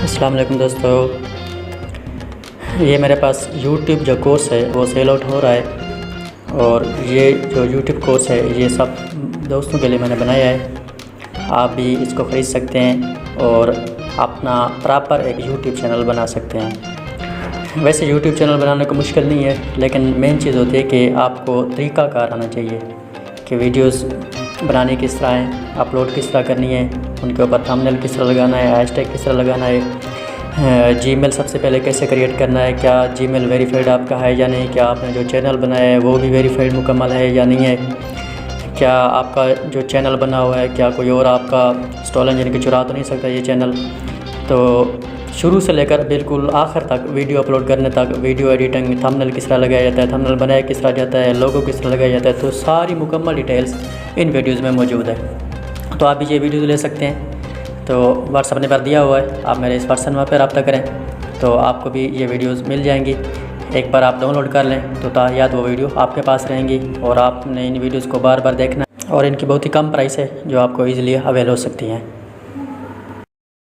अस्सलाम वालेकुम दोस्तों, ये मेरे पास YouTube जो कोर्स है वो सेल आउट हो रहा है और ये जो YouTube कोर्स है ये सब दोस्तों के लिए मैंने बनाया है। आप भी इसको ख़रीद सकते हैं और अपना प्रॉपर एक YouTube चैनल बना सकते हैं। वैसे YouTube चैनल बनाने को मुश्किल नहीं है, लेकिन मेन चीज़ होती है कि आपको तरीक़ाकार आना चाहिए कि वीडियोस बनानी किस तरह है, अपलोड किस तरह करनी है, उनके ऊपर थंबनेल किस तरह लगाना है, हैशटैग किस तरह लगाना है, जीमेल सबसे पहले कैसे क्रिएट करना है, क्या जीमेल वेरीफाइड आपका है या नहीं, क्या आपने जो चैनल बनाया है वो भी वेरीफाइड मुकम्मल है या नहीं है, क्या आपका जो चैनल बना हुआ है क्या कोई और आपका स्टॉलन यानी कि चुरा तो नहीं सकता ये चैनल। तो शुरू से लेकर बिल्कुल आखिर तक वीडियो अपलोड करने तक, वीडियो एडिटिंग, थंबनेल किस तरह लगाया जाता है, थंबनेल बनाया किस तरह जाता है, लोगो किस तरह लगाया जाता है, तो सारी मुकम्मल डिटेल्स इन वीडियोज़ में मौजूद है। तो आप भी ये वीडियो ले सकते हैं। तो व्हाट्सएप नंबर दिया हुआ है, आप मेरे इस व्हाट्सएप नंबर पर रब्ता करें तो आपको भी ये वीडियोज़ मिल जाएंगी। एक बार आप डाउनलोड कर लें तो तायाद वो वीडियो आपके पास रहेंगी और आपने इन वीडियोज़ को बार बार देखना, और इनकी बहुत ही कम प्राइस है जो आपको ईज़िली अवेल हो सकती हैं।